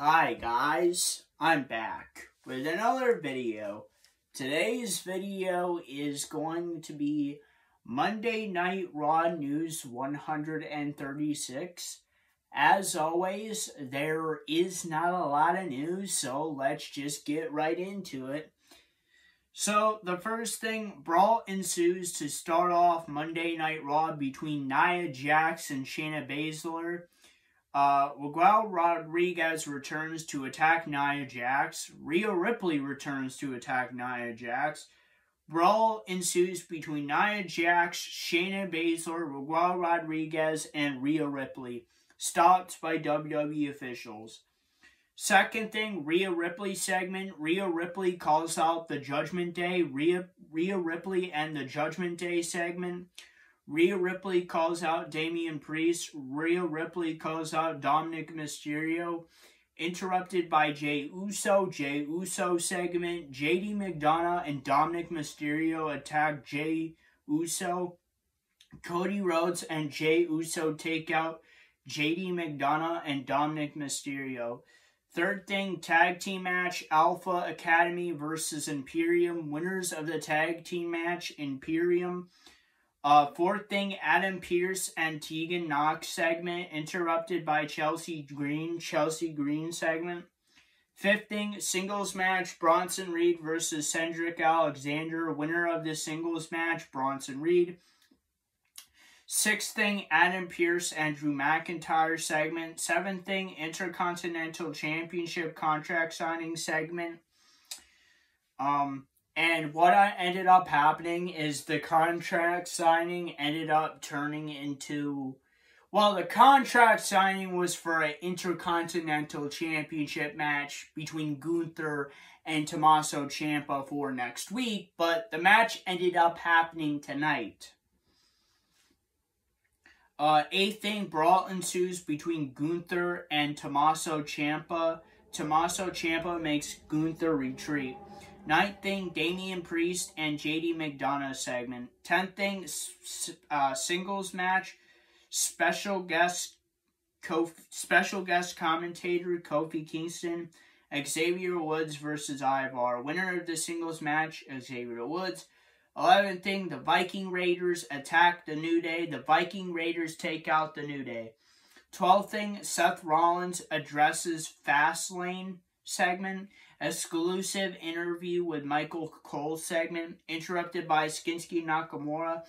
Hi guys, I'm back with another video. Today's video is going to be Monday Night Raw News 136. As always, there is not a lot of news, so let's just get right into it. So, the first thing, brawl ensues to start off Monday Night Raw between Nia Jax and Shayna Baszler. Miguel Rodriguez returns to attack Nia Jax. Rhea Ripley returns to attack Nia Jax. Brawl ensues between Nia Jax, Shayna Baszler, Miguel Rodriguez, and Rhea Ripley. Stopped by WWE officials. Second thing, Rhea Ripley segment. Rhea Ripley calls out the Judgment Day. Rhea Ripley and the Judgment Day segment. Rhea Ripley calls out Damian Priest. Rhea Ripley calls out Dominic Mysterio. Interrupted by Jey Uso. Jey Uso segment. JD McDonough and Dominic Mysterio attack Jey Uso. Cody Rhodes and Jey Uso take out JD McDonough and Dominic Mysterio. Third thing, tag team match. Alpha Academy versus Imperium. Winners of the tag team match, Imperium. Fourth thing, Adam Pearce and Tegan Knox segment, interrupted by Chelsea Green segment. Fifth thing, singles match, Bronson Reed versus Cedric Alexander. Winner of the singles match, Bronson Reed. Sixth thing, Adam Pearce and Drew McIntyre segment. Seventh thing, Intercontinental Championship contract signing segment. And what ended up happening is the contract signing ended up turning into... Well, the contract signing was for an Intercontinental Championship match between Gunther and Tommaso Ciampa for next week, but the match ended up happening tonight. Eighth thing, brawl ensues between Gunther and Tommaso Ciampa. Tommaso Ciampa makes Gunther retreat. Ninth thing, Damian Priest and JD McDonough segment. 10th thing, singles match, special guest commentator Kofi Kingston, Xavier Woods versus Ivar. Winner of the singles match, Xavier Woods. 11th thing, the Viking Raiders attack the New Day. The Viking Raiders take out the New Day. 12th thing, Seth Rollins addresses Fastlane segment. Exclusive interview with Michael Cole segment. Interrupted by Shinsuke Nakamura.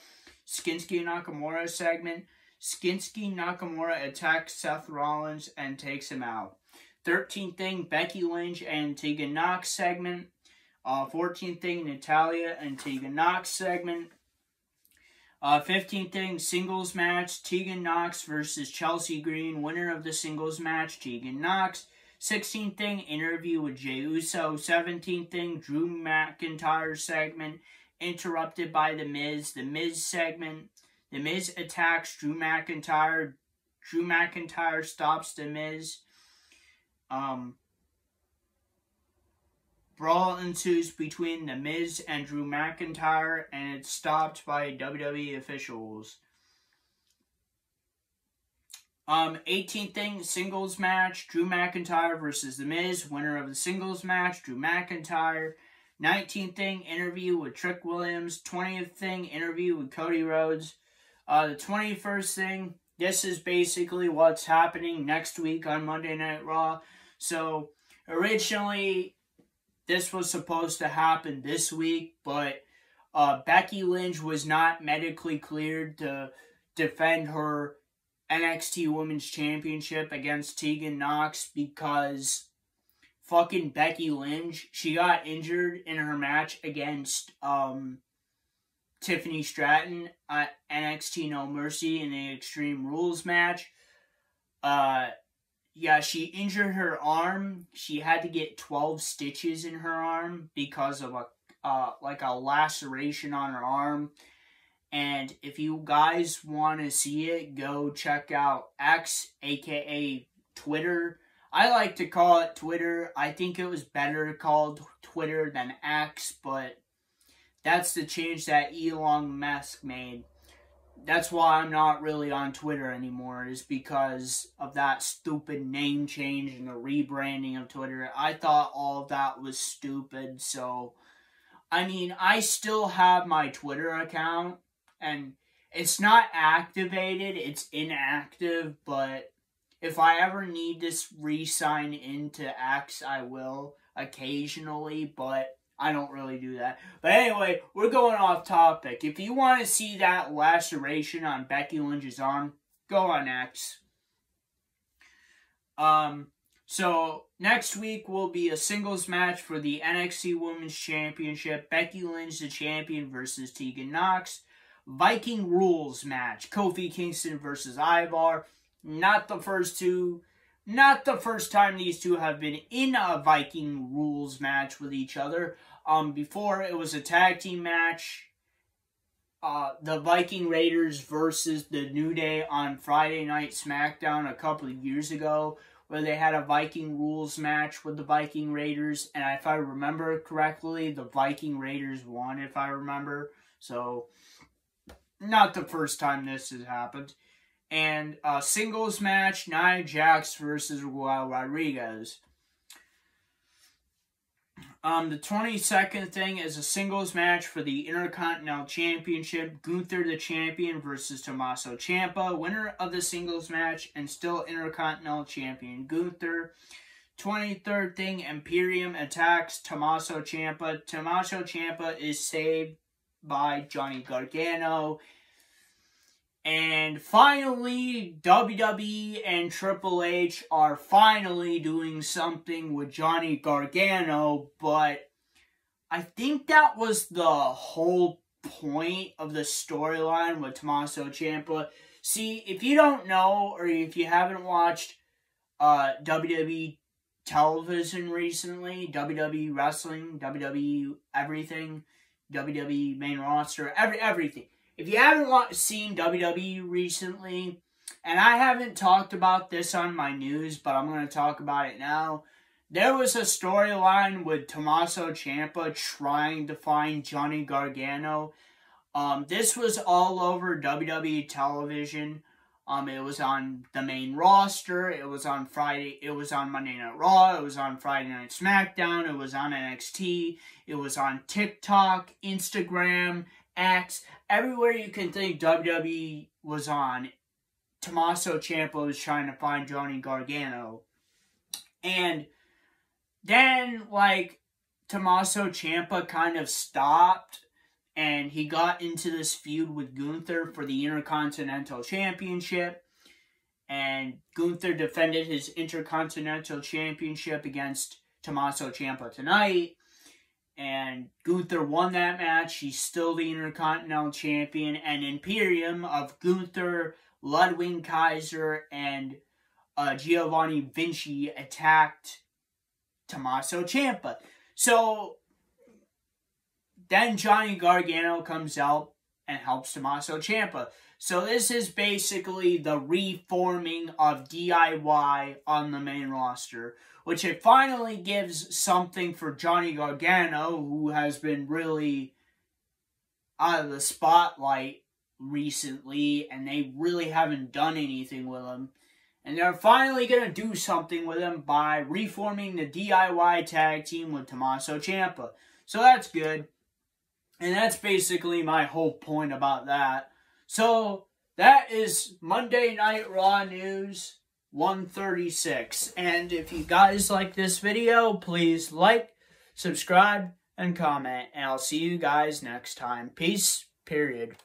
Shinsuke Nakamura segment. Shinsuke Nakamura attacks Seth Rollins and takes him out. 13th thing, Becky Lynch and Tegan Knox segment. 14th thing, Natalya and Tegan Knox segment. 15th thing, singles match, Tegan Knox versus Chelsea Green. Winner of the singles match, Tegan Knox. 16th thing, interview with Jey Uso. 17th thing, Drew McIntyre segment, interrupted by The Miz. The Miz segment. The Miz attacks Drew McIntyre. Drew McIntyre stops The Miz. Brawl ensues between The Miz and Drew McIntyre, and it's stopped by WWE officials. 18th thing, singles match, Drew McIntyre versus The Miz. Winner of the singles match, Drew McIntyre. 19th thing, interview with Trick Williams. 20th thing, interview with Cody Rhodes. The 21st thing, this is basically what's happening next week on Monday Night Raw. So, originally, this was supposed to happen this week, but Becky Lynch was not medically cleared to defend her NXT Women's Championship against Tegan Knox because fucking Becky Lynch, she got injured in her match against Tiffany Stratton at NXT No Mercy in the Extreme Rules match. Yeah, she injured her arm. She had to get 12 stitches in her arm because of a laceration on her arm. And if you guys want to see it, go check out X, aka Twitter. I like to call it Twitter. I think it was better called Twitter than X, but that's the change that Elon Musk made. That's why I'm not really on Twitter anymore, is because of that stupid name change and the rebranding of Twitter. I thought all of that was stupid, so, I mean, I still have my Twitter account, and it's not activated, it's inactive, but if I ever need to re-sign into X, I will occasionally, but I don't really do that. But anyway, we're going off topic. If you want to see that laceration on Becky Lynch's arm, go on X. So, next week will be a singles match for the NXT Women's Championship. Becky Lynch, the champion, versus Tegan Nox. Viking Rules match. Kofi Kingston versus Ivar. Not the first time these two have been in a Viking Rules match with each other. Before, it was a tag team match. The Viking Raiders versus the New Day on Friday Night SmackDown a couple of years ago, where they had a Viking Rules match with the Viking Raiders. And if I remember correctly, the Viking Raiders won, if I remember. So, not the first time this has happened. And a singles match, Nia Jax versus Raquel Rodriguez. The 22nd thing is a singles match for the Intercontinental Championship. Gunther, the champion, versus Tommaso Ciampa. Winner of the singles match and still Intercontinental Champion Gunther. 23rd thing, Imperium attacks Tommaso Ciampa. Tommaso Ciampa is saved by Johnny Gargano. And finally, WWE and Triple H are finally doing something with Johnny Gargano, but I think that was the whole point of the storyline with Tommaso Ciampa. See, if you don't know, or if you haven't watched WWE television recently, WWE wrestling, WWE everything, WWE main roster, everything. If you haven't seen WWE recently, and I haven't talked about this on my news, but I'm going to talk about it now, there was a storyline with Tommaso Ciampa trying to find Johnny Gargano. This was all over WWE television. It was on the main roster. It was on Friday. It was on Monday Night Raw. It was on Friday Night SmackDown. It was on NXT. It was on TikTok, Instagram, X, everywhere you can think WWE was on. Tommaso Ciampa was trying to find Johnny Gargano. And then, Tommaso Ciampa kind of stopped, and he got into this feud with Gunther for the Intercontinental Championship. And Gunther defended his Intercontinental Championship against Tommaso Ciampa tonight. And Gunther won that match. He's still the Intercontinental Champion. And Imperium of Gunther, Ludwig Kaiser, and Giovanni Vinci attacked Tommaso Ciampa. So, then Johnny Gargano comes out and helps Tommaso Ciampa. So this is basically the reforming of DIY on the main roster, which it finally gives something for Johnny Gargano, who has been really out of the spotlight recently, and they really haven't done anything with him. And they're finally going to do something with him by reforming the DIY tag team with Tommaso Ciampa. So that's good. And that's basically my whole point about that. So, that is Monday Night Raw News 136. And if you guys like this video, please like, subscribe, and comment. And I'll see you guys next time. Peace, period.